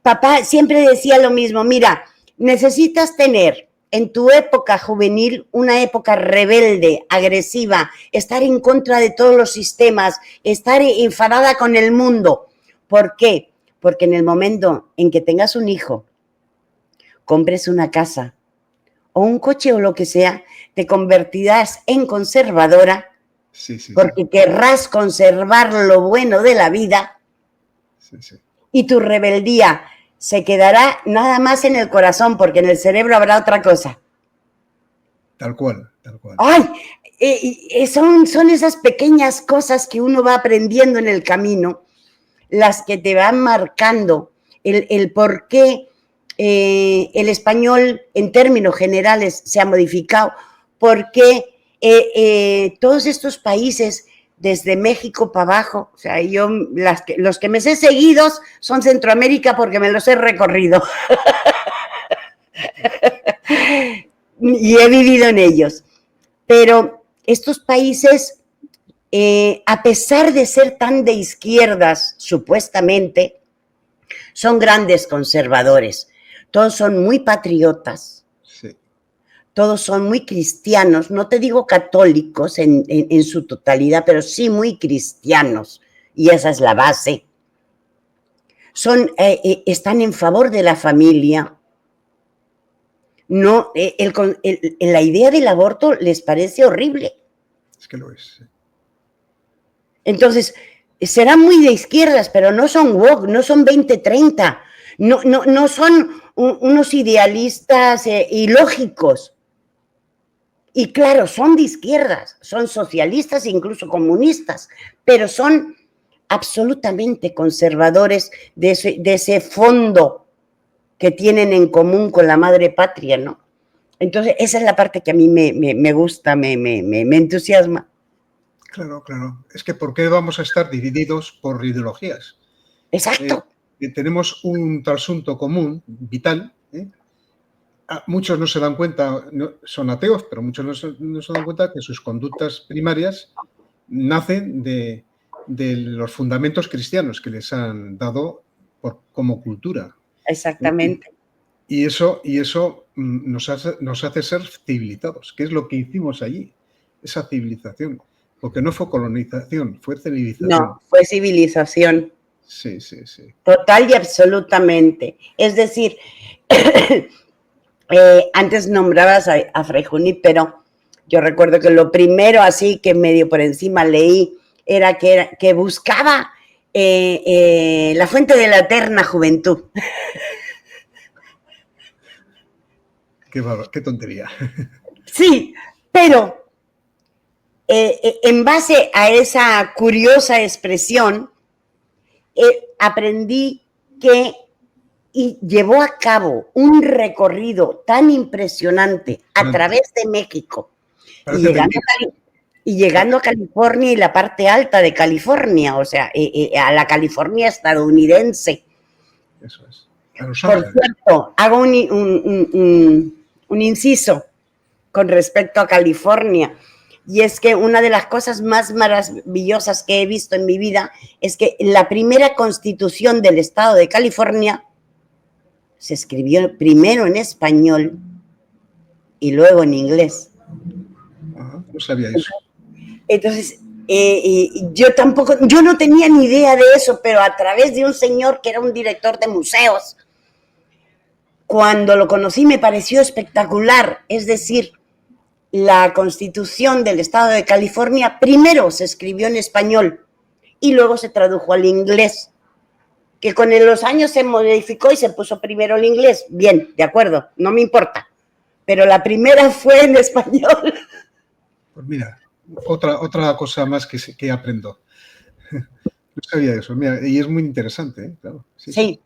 Papá siempre decía lo mismo, mira, necesitas tener en tu época juvenil una época rebelde, agresiva, estar en contra de todos los sistemas, estar enfadada con el mundo. ¿Por qué? Porque en el momento en que tengas un hijo, compres una casa o un coche o lo que sea, te convertirás en conservadora, Sí, sí, porque sí. querrás conservar lo bueno de la vida, Sí, sí. y tu rebeldía se quedará nada más en el corazón, porque en el cerebro habrá otra cosa. Tal cual, tal cual. ¡Ay! Son esas pequeñas cosas que uno va aprendiendo en el camino, las que te van marcando el por qué el español en términos generales se ha modificado, por qué todos estos países, desde México para abajo, o sea, yo los que me sé seguidos son Centroamérica porque me los he recorrido y he vivido en ellos. Pero estos países, a pesar de ser tan de izquierdas, supuestamente, son grandes conservadores. Todos son muy patriotas. Sí. Todos son muy cristianos, no te digo católicos en su totalidad, pero sí muy cristianos, y esa es la base. Están en favor de la familia. No, la idea del aborto les parece horrible. Es que lo es. Sí. Entonces, serán muy de izquierdas, pero no son woke, no son 2030, no son unos idealistas ilógicos. Y claro, son de izquierdas, son socialistas e incluso comunistas, pero son absolutamente conservadores de ese fondo que tienen en común con la madre patria, ¿no? Entonces, esa es la parte que a mí me gusta, me entusiasma. Claro, claro. Es que ¿por qué vamos a estar divididos por ideologías? Exacto. Tenemos un trasunto común, vital. Muchos no se dan cuenta, son ateos, pero muchos no se dan cuenta que sus conductas primarias nacen de los fundamentos cristianos que les han dado como cultura. Exactamente. Y eso nos hace ser civilizados, que es lo que hicimos allí, esa civilización. Porque no fue colonización, fue civilización. No, fue civilización. Sí, sí, sí. Total y absolutamente. Es decir, antes nombrabas a Fray Junípero, yo recuerdo que lo primero así que medio por encima leí era que buscaba la fuente de la eterna juventud. Qué tontería. Sí, pero en base a esa curiosa expresión, aprendí que llevó a cabo un recorrido tan impresionante a través de México y llegando a California y la parte alta de California, o sea, a la California estadounidense. Eso es. A Los Ángeles. Por cierto, hago un inciso con respecto a California. Y es que una de las cosas más maravillosas que he visto en mi vida es que la primera constitución del estado de California se escribió primero en español y luego en inglés. Ajá, no sabía eso. Entonces, yo no tenía ni idea de eso, pero a través de un señor que era un director de museos, cuando lo conocí me pareció espectacular. Es decir, la Constitución del Estado de California primero se escribió en español y luego se tradujo al inglés, que con los años se modificó y se puso primero el inglés. Bien, de acuerdo, no me importa, pero la primera fue en español. Pues mira, otra cosa más que aprendo. No sabía eso, mira, y es muy interesante, ¿eh? Claro. Sí,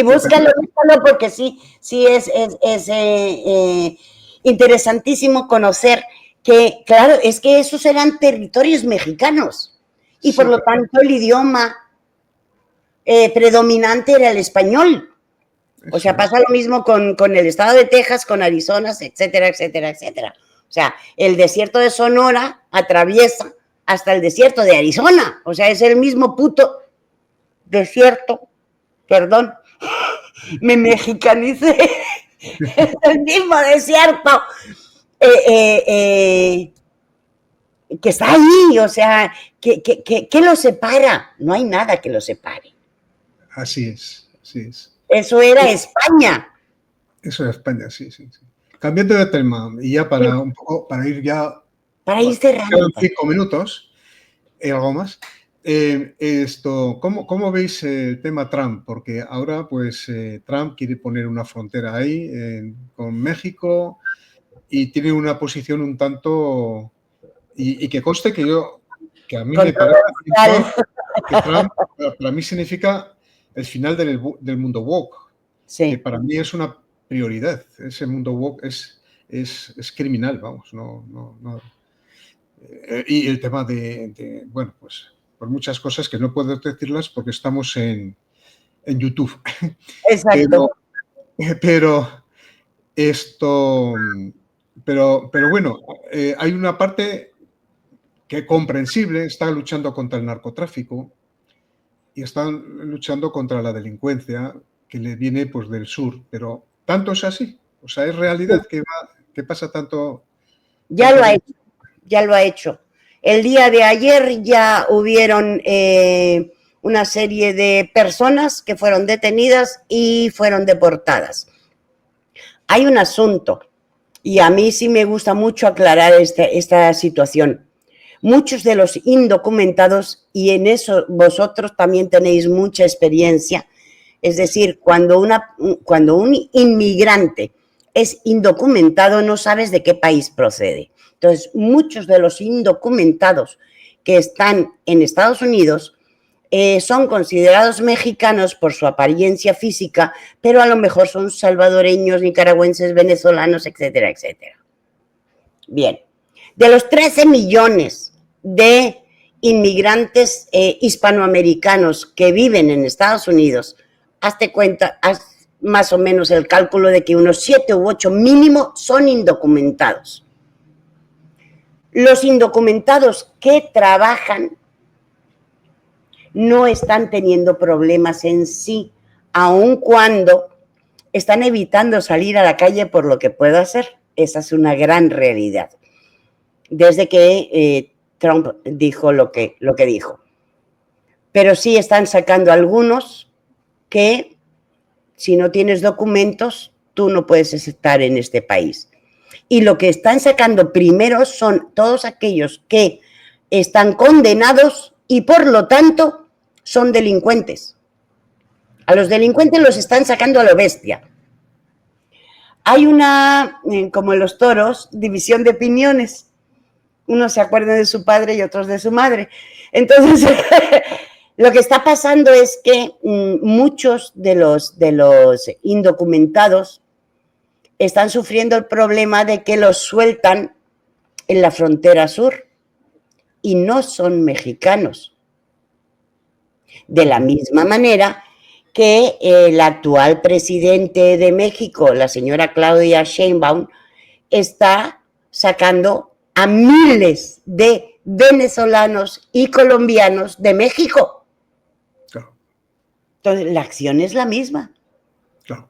búscalo porque sí es interesantísimo conocer que, claro, es que esos eran territorios mexicanos y por lo tanto el idioma predominante era el español. O sea, pasa lo mismo con el estado de Texas, con Arizona, etcétera, etcétera, etcétera. O sea, el desierto de Sonora atraviesa hasta el desierto de Arizona. O sea, es el mismo puto desierto, perdón, me mexicanicé, es el mismo desierto que está ahí, o sea, ¿qué lo separa? No hay nada que lo separe. Así es, así es. Eso era España. Eso era España, sí, sí, sí. Cambiando de tema, y ya para un poco, para ir ya... Para ir cerrando. Quedan 5 minutos, algo más. ¿Cómo veis el tema Trump? Porque ahora, pues, Trump quiere poner una frontera ahí con México y tiene una posición un tanto... Y que conste que a mí me parece que Trump para mí significa el final del mundo woke, sí. que para mí es una prioridad. Ese mundo woke es criminal, vamos, no. Y el tema bueno, pues por muchas cosas que no puedo decirlas porque estamos en YouTube. Exacto. Pero bueno, hay una parte que comprensible, está luchando contra el narcotráfico y están luchando contra la delincuencia que le viene pues del sur, pero tanto es así, o sea, es realidad que pasa tanto. Ya lo ha hecho, ya lo ha hecho. El día de ayer ya hubieron una serie de personas que fueron detenidas y fueron deportadas. Hay un asunto, y a mí sí me gusta mucho aclarar esta situación. Muchos de los indocumentados, y en eso vosotros también tenéis mucha experiencia, es decir, cuando un inmigrante es indocumentado, no sabes de qué país procede. Entonces, muchos de los indocumentados que están en Estados Unidos son considerados mexicanos por su apariencia física, pero a lo mejor son salvadoreños, nicaragüenses, venezolanos, etcétera, etcétera. Bien, de los 13 millones de inmigrantes hispanoamericanos que viven en Estados Unidos, hazte cuenta, haz más o menos el cálculo de que unos 7 u 8 mínimo son indocumentados. Los indocumentados que trabajan no están teniendo problemas en sí, aun cuando están evitando salir a la calle por lo que pueda hacer. Esa es una gran realidad. Desde que Trump dijo lo que dijo. Pero sí están sacando algunos que si no tienes documentos, tú no puedes estar en este país. Y lo que están sacando primero son todos aquellos que están condenados y por lo tanto son delincuentes. A los delincuentes los están sacando a lo bestia. Hay una, como en los toros, división de opiniones. Unos se acuerdan de su padre y otros de su madre. Entonces, lo que está pasando es que muchos de los indocumentados están sufriendo el problema de que los sueltan en la frontera sur y no son mexicanos. De la misma manera que el actual presidente de México, la señora Claudia Sheinbaum, está sacando a miles de venezolanos y colombianos de México. Claro. Entonces, la acción es la misma. Claro.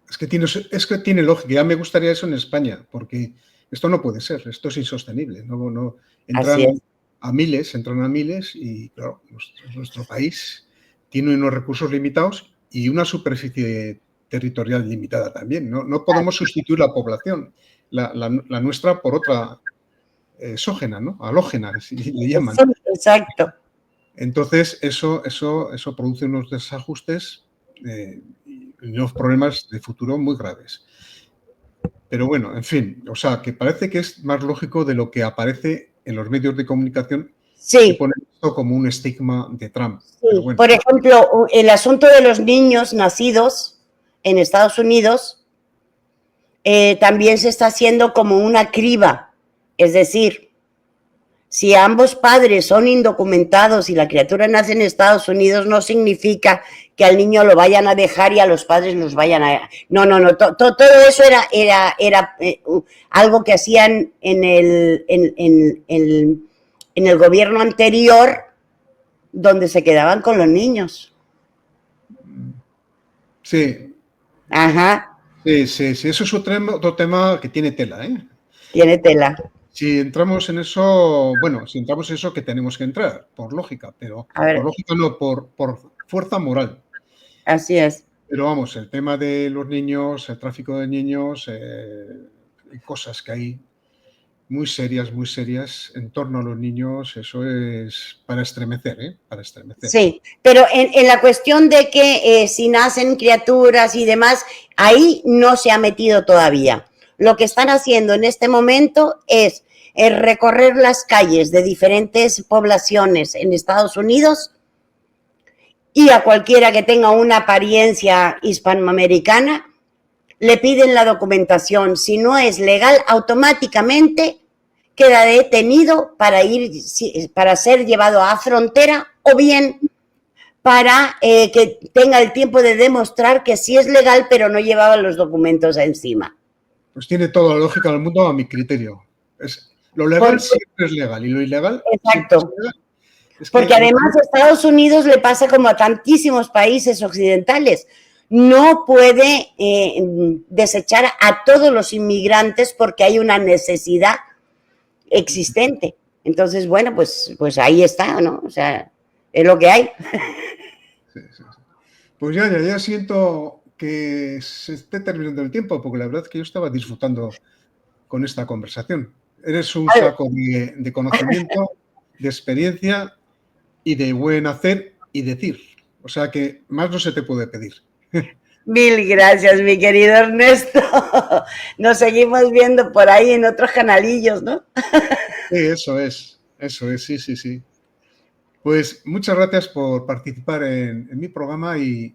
Es que tiene lógica. Ya me gustaría eso en España, porque esto no puede ser, esto es insostenible. No, entran a miles y, claro, nuestro país tiene unos recursos limitados y una superficie territorial limitada también. No podemos sustituir la población, la nuestra, por otra exógena, ¿no? Halógena, si le llaman. Exacto. Entonces, eso produce unos desajustes y unos problemas de futuro muy graves. Pero bueno, en fin, o sea, que parece que es más lógico de lo que aparece en los medios de comunicación. Sí. Que ponen esto como un estigma de Trump. Sí. Bueno. Por ejemplo, el asunto de los niños nacidos en Estados Unidos también se está haciendo como una criba. Es decir, si ambos padres son indocumentados y la criatura nace en Estados Unidos, no significa que al niño lo vayan a dejar y a los padres los vayan a... No. Todo eso era algo que hacían en en el gobierno anterior, donde se quedaban con los niños. Sí. Ajá. Sí, sí, sí. Eso es otro tema que tiene tela, ¿eh? Tiene tela. Si entramos en eso, bueno, si entramos en eso, que tenemos que entrar, por lógica, pero A ver, por lógica no, por fuerza moral. así es. Pero vamos, el tema de los niños, el tráfico de niños, hay cosas que hay muy serias en torno a los niños, eso es para estremecer, ¿eh? Para estremecer. Sí, pero en la cuestión de que si nacen criaturas y demás, ahí no se ha metido todavía. Lo que están haciendo en este momento es recorrer las calles de diferentes poblaciones en Estados Unidos y a cualquiera que tenga una apariencia hispanoamericana le piden la documentación. Si no es legal, automáticamente queda detenido para ser llevado a frontera o bien para que tenga el tiempo de demostrar que sí es legal, pero no llevaba los documentos encima. Pues tiene toda la lógica del mundo a mi criterio. Lo legal siempre es legal y lo ilegal siempre es Exacto. legal. Porque además a Estados Unidos le pasa como a tantísimos países occidentales. No puede desechar a todos los inmigrantes porque hay una necesidad existente. Entonces, bueno, pues ahí está, ¿no? O sea, es lo que hay. Sí, sí, sí. Pues ya siento que se esté terminando el tiempo, porque la verdad es que yo estaba disfrutando con esta conversación. Eres un saco de conocimiento, de experiencia y de buen hacer y decir. O sea que más no se te puede pedir. Mil gracias, mi querido Ernesto. Nos seguimos viendo por ahí en otros canalillos, ¿no? Sí, sí, sí, sí. Pues muchas gracias por participar en mi programa y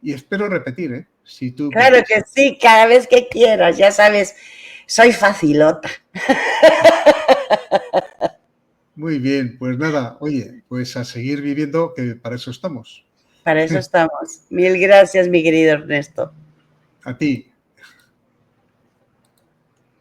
espero repetir, ¿eh? Si tú Claro quieres. que sí, cada vez que quieras, ya sabes, soy facilota. Muy bien, pues nada, oye, pues a seguir viviendo, que para eso estamos. Para eso estamos. Mil gracias, mi querido Ernesto. A ti.